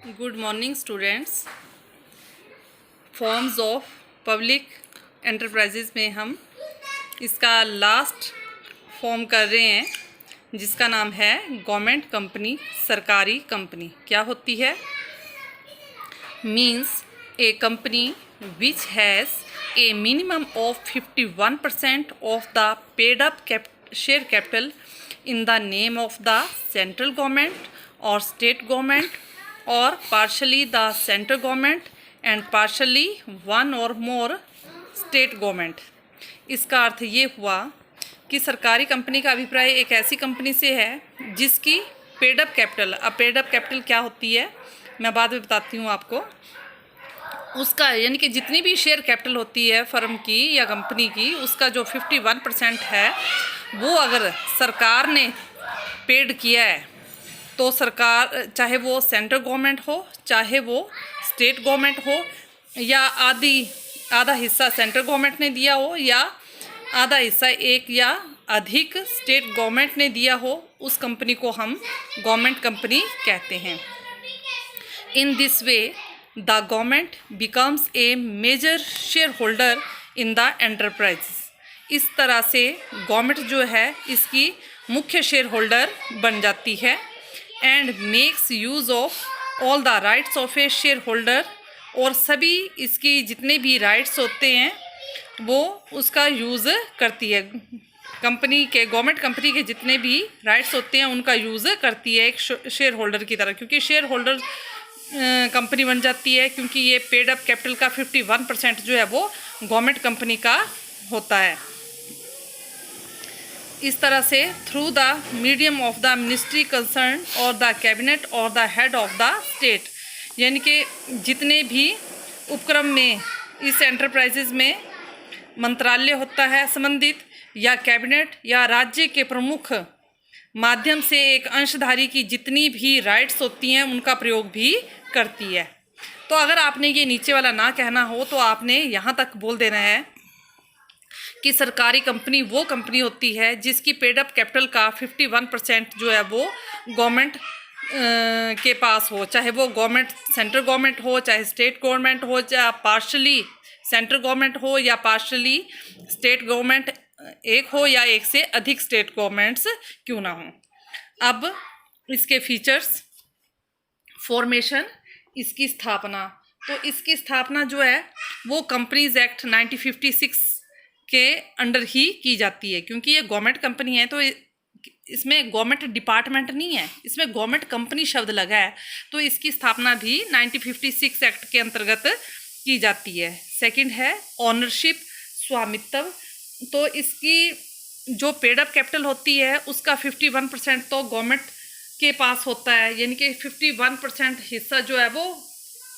Good morning students. Forms of public enterprises में हम इसका लास्ट फॉर्म कर रहे हैं जिसका नाम है गवर्नमेंट कंपनी, सरकारी कंपनी। क्या होती है? Means A company which has a minimum of 51% of the paid up share capital in the name of the central government or state government or partially the central government and partially one or more state government। इसका अर्थ ये हुआ कि सरकारी company का अभिप्राय एक ऐसी कंपनी से है जिसकी पेड अप कैपिटल, अब पेड अप कैपिटल क्या होती है मैं बाद में बताती हूँ आपको। उसका यानी कि जितनी भी शेयर कैपिटल होती है फर्म की या कंपनी की, उसका जो 51% है वो अगर सरकार ने पेड किया है तो सरकार, चाहे वो सेंट्रल गवर्नमेंट हो चाहे वो स्टेट गवर्नमेंट हो, या आधा हिस्सा सेंट्रल गवर्नमेंट ने दिया हो या आधा हिस्सा एक या अधिक स्टेट गवर्नमेंट ने दिया हो, उस कंपनी को हम गवर्नमेंट कंपनी कहते हैं। In this way the government becomes a major shareholder in the enterprise. इस तरह से गवर्नमेंट जो है इसकी मुख्य शेयर होल्डर बन जाती है and makes use of all the rights of A share holder, और सभी इसकी जितने भी राइट्स होते हैं वो उसका यूज़ करती है। गवर्नमेंट कंपनी के जितने भी राइट्स होते हैं उनका यूज़ करती है एक शेयर होल्डर की तरह, क्योंकि शेयर होल्डर कंपनी बन जाती है क्योंकि ये पेड अप कैपिटल का 51% जो है वो गवर्नमेंट कंपनी का होता है। इस तरह से through the medium of the ministry concern और द कैबिनेट और the head of the state, यानी कि जितने भी उपक्रम में इस एंटरप्राइजेज में मंत्रालय होता है संबंधित, या कैबिनेट या राज्य के प्रमुख माध्यम से एक अंशधारी की जितनी भी राइट्स होती हैं उनका प्रयोग भी करती है। तो अगर आपने ये नीचे वाला ना कहना हो तो आपने यहाँ तक बोल देना है कि सरकारी कंपनी वो कंपनी होती है जिसकी पेड अप कैपिटल का 51% जो है वो गवर्नमेंट के पास हो, चाहे वो गवर्नमेंट सेंट्रल गवर्नमेंट हो, चाहे स्टेट गवर्नमेंट हो, चाहे पार्शली सेंट्रल गवर्नमेंट हो या पार्शली स्टेट गवर्नमेंट एक हो, या एक से अधिक स्टेट गवर्नमेंट्स क्यों ना हो। अब इसके फीचर्स, फॉर्मेशन, इसकी स्थापना। तो इसकी स्थापना जो है वो कंपनीज एक्ट 1956 के अंडर ही की जाती है, क्योंकि ये गवर्नमेंट कंपनी है तो इसमें गवर्नमेंट डिपार्टमेंट नहीं है, इसमें गवर्नमेंट कंपनी शब्द लगा है, तो इसकी स्थापना भी 1956 एक्ट के अंतर्गत की जाती है। सेकंड है ऑनरशिप, स्वामित्व। तो इसकी जो पेड अप कैपिटल होती है उसका 51% तो गवर्नमेंट के पास होता है, यानी कि 51% हिस्सा जो है वो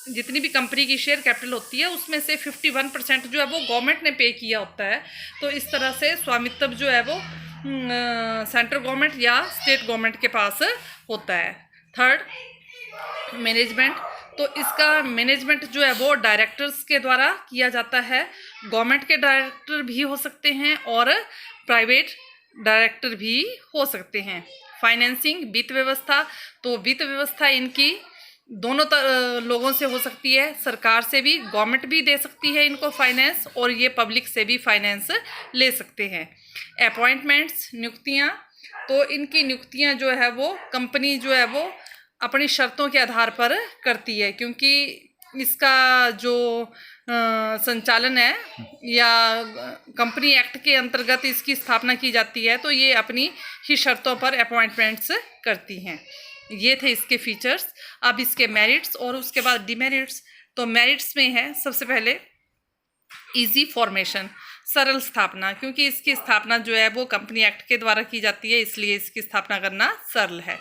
जितनी भी कंपनी की शेयर कैपिटल होती है उसमें से 51% जो है वो गवर्नमेंट ने पे किया होता है। तो इस तरह से स्वामित्व जो है वो सेंट्रल गवर्नमेंट या स्टेट गवर्नमेंट के पास होता है। Third, management. तो इसका मैनेजमेंट जो है वो डायरेक्टर्स के द्वारा किया जाता है। गवर्नमेंट के डायरेक्टर भी हो सकते हैं और प्राइवेट डायरेक्टर भी हो सकते हैं। फाइनेंसिंग, वित्त व्यवस्था। तो वित्त व्यवस्था इनकी दोनों लोगों से हो सकती है, सरकार से भी, गवर्नमेंट भी दे सकती है इनको फाइनेंस, और ये पब्लिक से भी फाइनेंस ले सकते हैं। अपॉइंटमेंट्स, नियुक्तियाँ। तो इनकी नियुक्तियाँ जो है वो कंपनी जो है वो अपनी शर्तों के आधार पर करती है, क्योंकि इसका जो संचालन है या कंपनी एक्ट के अंतर्गत इसकी स्थापना की जाती है, तो ये अपनी ही शर्तों पर अपॉइंटमेंट्स करती हैं। ये थे इसके फीचर्स। अब इसके मेरिट्स और उसके बाद डिमेरिट्स। तो मेरिट्स में है सबसे पहले इजी फॉर्मेशन, सरल स्थापना, क्योंकि इसकी स्थापना जो है वो कंपनी एक्ट के द्वारा की जाती है, इसलिए इसकी स्थापना करना सरल है।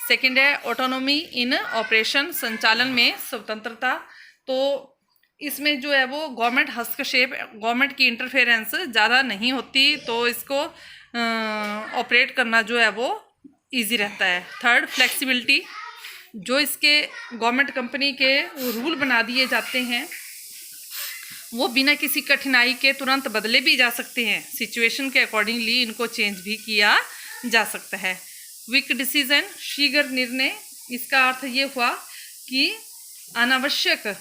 सेकंड है ऑटोनॉमी इन ऑपरेशन, संचालन में स्वतंत्रता। तो इसमें जो है वो गवर्नमेंट हस्तक्षेप, गवर्नमेंट की इंटरफेरेंस ज़्यादा नहीं होती, तो इसको ऑपरेट करना जो है वो इजी रहता है। Third, flexibility. जो इसके गवर्नमेंट कंपनी के रूल बना दिए जाते हैं वो बिना किसी कठिनाई के तुरंत बदले भी जा सकते हैं, सिचुएशन के अकॉर्डिंगली इनको चेंज भी किया जा सकता है। क्विक डिसीजन, शीघ्र निर्णय। इसका अर्थ ये हुआ कि अनावश्यक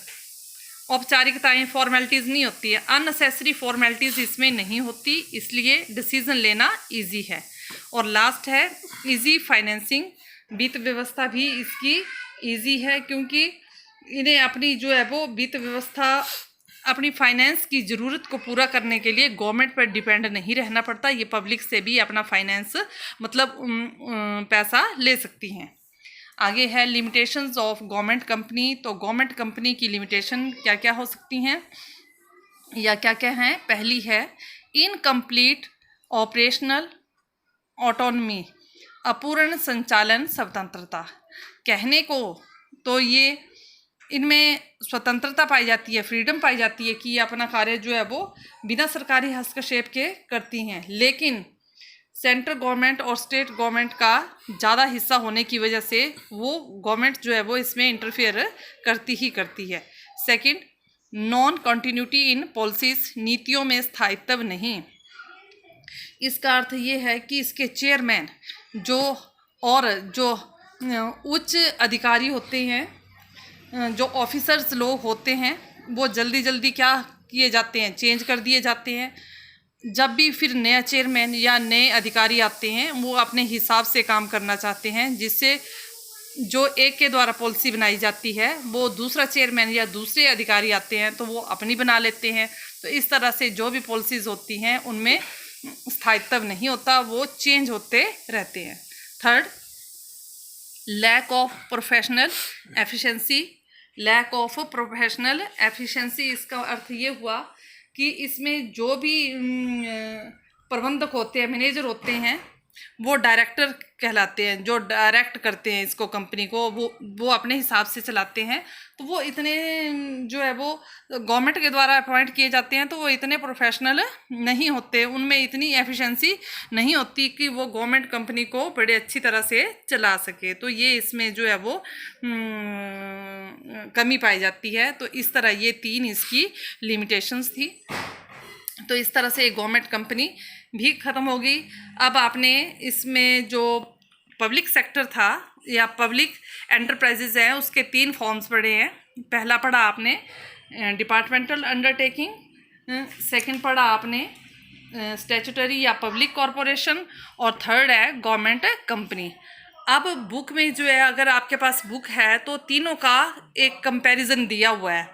औपचारिकताएं, फॉर्मेलिटीज़ नहीं होती है, अननेसेसरी फॉर्मेलिटीज़ इसमें नहीं होती, इसलिए डिसीज़न लेना इजी है। और लास्ट है इजी फाइनेंसिंग। वित्त व्यवस्था भी इसकी इजी है, क्योंकि इन्हें अपनी जो है वो वित्त व्यवस्था, अपनी फाइनेंस की ज़रूरत को पूरा करने के लिए गवर्नमेंट पर डिपेंड नहीं रहना पड़ता। ये पब्लिक से भी अपना फाइनेंस मतलब पैसा ले सकती हैं। आगे है लिमिटेशंस ऑफ गवर्नमेंट कंपनी। तो गवर्नमेंट कंपनी की लिमिटेशन क्या क्या हो सकती हैं या क्या क्या हैं? पहली है इनकम्प्लीट ऑपरेशनल ऑटोनमी, अपूर्ण संचालन स्वतंत्रता। कहने को तो ये इनमें स्वतंत्रता पाई जाती है, फ्रीडम पाई जाती है कि ये अपना कार्य जो है वो बिना सरकारी हस्तक्षेप के करती हैं, लेकिन सेंट्रल गवर्नमेंट और स्टेट गवर्नमेंट का ज़्यादा हिस्सा होने की वजह से वो गवर्नमेंट जो है वो इसमें इंटरफेयर करती ही करती है। Second, non continuity in policies, नीतियों में स्थायित्व नहीं। इसका अर्थ ये है कि इसके चेयरमैन जो उच्च अधिकारी होते हैं, जो ऑफिसर्स लोग होते हैं, वो जल्दी जल्दी क्या किए जाते हैं, चेंज कर दिए जाते हैं। जब भी फिर नया चेयरमैन या नए अधिकारी आते हैं, वो अपने हिसाब से काम करना चाहते हैं, जिससे जो एक के द्वारा पॉलिसी बनाई जाती है वो दूसरा चेयरमैन या दूसरे अधिकारी आते हैं तो वो अपनी बना लेते हैं। तो इस तरह से जो भी पॉलिसीज़ होती हैं उनमें स्थायित्व नहीं होता, वो चेंज होते रहते हैं। Third, lack of professional efficiency. Lack of professional efficiency, इसका अर्थ ये हुआ कि इसमें जो भी प्रबंधक होते हैं, मैनेजर होते हैं, वो डायरेक्टर कहलाते हैं, जो डायरेक्ट करते हैं इसको, कंपनी को, वो अपने हिसाब से चलाते हैं। तो वो इतने जो है वो गवर्नमेंट के द्वारा अपॉइंट किए जाते हैं, तो वो इतने प्रोफेशनल नहीं होते, उनमें इतनी एफिशिएंसी नहीं होती कि वो गवर्नमेंट कंपनी को बड़े अच्छी तरह से चला सके। तो ये इसमें जो है वो कमी पाई जाती है। तो इस तरह ये 3 इसकी लिमिटेशंस थी। तो इस तरह से गवर्नमेंट कंपनी भी ख़त्म होगी। अब आपने इसमें जो पब्लिक सेक्टर था या पब्लिक एंटरप्राइजेज हैं, उसके 3 फॉर्म्स पढ़े हैं। पहला पढ़ा आपने डिपार्टमेंटल अंडरटेकिंग, सेकंड पढ़ा आपने स्टैट्यूटरी या पब्लिक कॉरपोरेशन, और थर्ड है गवर्नमेंट कंपनी। अब बुक में जो है, अगर आपके पास बुक है तो तीनों का एक कंपैरिजन दिया हुआ है,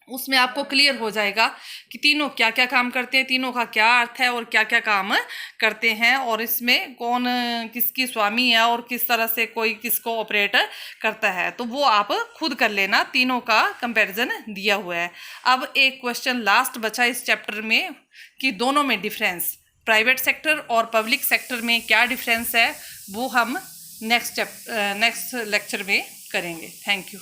उसमें आपको क्लियर हो जाएगा कि तीनों क्या क्या काम करते हैं, तीनों का क्या अर्थ है और क्या क्या काम करते हैं, और इसमें कौन किसकी स्वामी है और किस तरह से कोई किसको ऑपरेट करता है। तो वो आप खुद कर लेना, तीनों का कंपैरिजन दिया हुआ है। अब एक क्वेश्चन लास्ट बचा इस चैप्टर में कि दोनों में डिफरेंस, प्राइवेट सेक्टर और पब्लिक सेक्टर में क्या डिफरेंस है, वो हम नेक्स्ट लेक्चर में करेंगे। Thank you.